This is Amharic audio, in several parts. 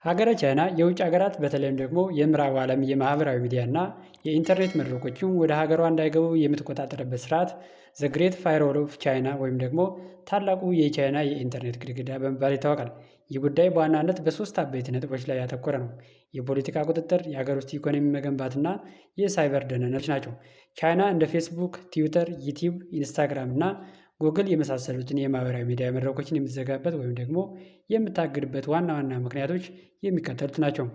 ሀገረ ቻይና የውጭ ሀገራት በተለይም ደግሞ የምዕራቡ ዓለም የማህበራዊ ሚዲያ እና የኢንተርኔት መድረኮችን ወደ ሀገሯ እንዳይገቡ የምትቆጣጠርበት ስርዓት ዘ ግሬት ፋይርዎል ኦፍ ቻይና ወይም ደግሞ ታላቁ የቻይና የኢንተርኔት ግድግዳ በመባል ይታወቃል። ይህ ጉዳይ በዋናነት በሶስት አበይት ነጥቦች ላይ ያተኮረ ነው። የፖለቲካ ቁጥጥር፣ የሀገር ውስጥ ኢኮኖሚ መገንባትና የሳይበር ደህንነት ናቸው። ቻይና እንደ ፌስቡክ፣ ትዊተር፣ ዩቲዩብ፣ ኢንስታግራም እና ጉግል የመሳሰሉትን የማህበራዊ ሚዲያ መድረኮችን የምትዘጋበት ወይም ደግሞ የምታግድበት ዋና ዋና ምክንያቶች የሚከተሉት ናቸው።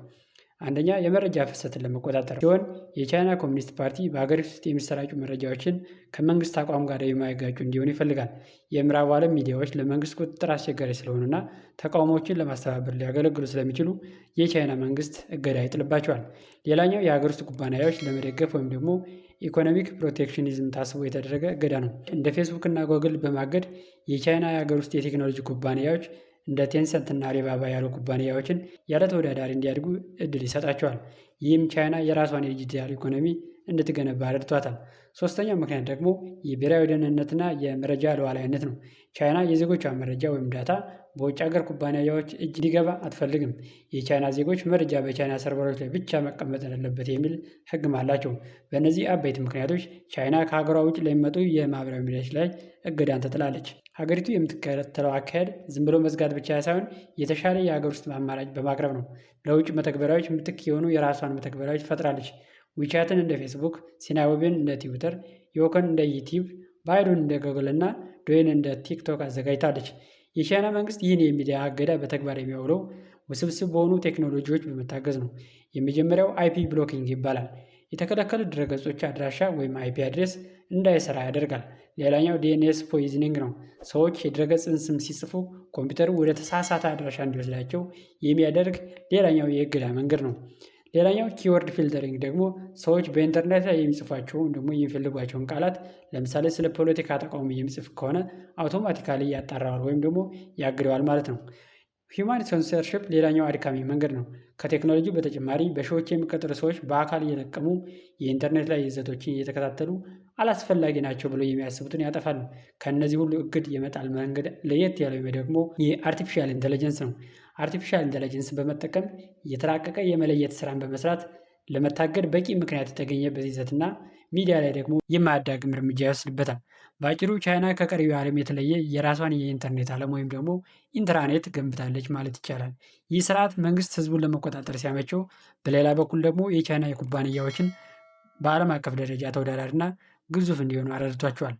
አንደኛ፣ የመረጃ ፍሰትን ለመቆጣጠር ሲሆን የቻይና ኮሚኒስት ፓርቲ በሀገሪቱ ውስጥ የሚሰራጩ መረጃዎችን ከመንግስት አቋም ጋር የማይጋጩ እንዲሆኑ ይፈልጋል። የምዕራቡ ዓለም ሚዲያዎች ለመንግስት ቁጥጥር አስቸጋሪ ስለሆኑና ተቃውሞዎችን ለማስተባበር ሊያገለግሉ ስለሚችሉ የቻይና መንግስት እገዳ ይጥልባቸዋል። ሌላኛው የሀገር ውስጥ ኩባንያዎች ለመደገፍ ወይም ደግሞ ኢኮኖሚክ ፕሮቴክሽኒዝም ታስቦ የተደረገ እገዳ ነው። እንደ ፌስቡክ እና ጎግል በማገድ የቻይና የሀገር ውስጥ የቴክኖሎጂ ኩባንያዎች እንደ ቴንሰንት እና አሊባባ ያሉ ኩባንያዎችን ያለ ተወዳዳሪ እንዲያድጉ እድል ይሰጣቸዋል። ይህም ቻይና የራሷን የዲጂታል ኢኮኖሚ እንድትገነባ ረድቷታል። ሶስተኛው ምክንያት ደግሞ የብሔራዊ ደህንነትና የመረጃ ሉዓላዊነት ነው። ቻይና የዜጎቿን መረጃ ወይም ዳታ በውጭ ሀገር ኩባንያዎች እጅ እንዲገባ አትፈልግም። የቻይና ዜጎች መረጃ በቻይና ሰርቨሮች ላይ ብቻ መቀመጥ አለበት የሚል ሕግም አላቸው። በእነዚህ አበይት ምክንያቶች ቻይና ከሀገሯ ውጭ ለሚመጡ የማህበራዊ ሚዲያዎች ላይ እገዳን ትጥላለች። ሀገሪቱ የምትከተለው አካሄድ ዝም ብሎ መዝጋት ብቻ ሳይሆን የተሻለ የሀገር ውስጥ አማራጭ በማቅረብ ነው። ለውጭ መተግበሪያዎች ምትክ የሆኑ የራሷን መተግበሪያዎች ፈጥራለች። ዊቻትን እንደ ፌስቡክ፣ ሲናዌብን እንደ ትዊተር፣ ዮኮን እንደ ዩቲዩብ፣ ባይዱን እንደ ጎግል እና ዶይን እንደ ቲክቶክ አዘጋጅታለች። የቻይና መንግስት ይህን የሚዲያ እገዳ በተግባር የሚያውለው ውስብስብ በሆኑ ቴክኖሎጂዎች በመታገዝ ነው። የመጀመሪያው አይፒ ብሎኪንግ ይባላል። የተከለከሉ ድረገጾች አድራሻ ወይም አይፒ አድሬስ እንዳይሰራ ያደርጋል። ሌላኛው ዲኤንኤስ ፖይዝኒንግ ነው። ሰዎች የድረገጽን ስም ሲጽፉ ኮምፒውተሩ ወደ ተሳሳተ አድራሻ እንዲወስዳቸው የሚያደርግ ሌላኛው የእገዳ መንገድ ነው። ሌላኛው ኪወርድ ፊልተሪንግ ደግሞ ሰዎች በኢንተርኔት ላይ የሚጽፏቸው ወይም ደግሞ የሚፈልጓቸውን ቃላት ለምሳሌ ስለ ፖለቲካ ተቃውሞ የሚጽፍ ከሆነ አውቶማቲካሊ ያጣራዋል ወይም ደግሞ ያግደዋል ማለት ነው። ሂውማን ሴንሰርሺፕ ሌላኛው አድካሚ መንገድ ነው። ከቴክኖሎጂ በተጨማሪ በሺዎች የሚቆጠሩ ሰዎች በአካል እየለቀሙ የኢንተርኔት ላይ ይዘቶችን እየተከታተሉ አላስፈላጊ ናቸው ብለው የሚያስቡትን ያጠፋሉ። ከእነዚህ ሁሉ እግድ የመጣል መንገድ ለየት ያለው ደግሞ የአርቲፊሻል ኢንቴሊጀንስ ነው። አርቲፊሻል ኢንቴሊጀንስ በመጠቀም የተራቀቀ የመለየት ስራን በመስራት ለመታገድ በቂ ምክንያት የተገኘበት ይዘትና ሚዲያ ላይ ደግሞ የማያዳግም እርምጃ ይወስድበታል። በአጭሩ ቻይና ከቀሪው ዓለም የተለየ የራሷን የኢንተርኔት ዓለም ወይም ደግሞ ኢንትራኔት ገንብታለች ማለት ይቻላል። ይህ ስርዓት መንግስት ህዝቡን ለመቆጣጠር ሲያመቸው፣ በሌላ በኩል ደግሞ የቻይና የኩባንያዎችን በዓለም አቀፍ ደረጃ ተወዳዳሪና ግዙፍ እንዲሆኑ አረድቷቸዋል።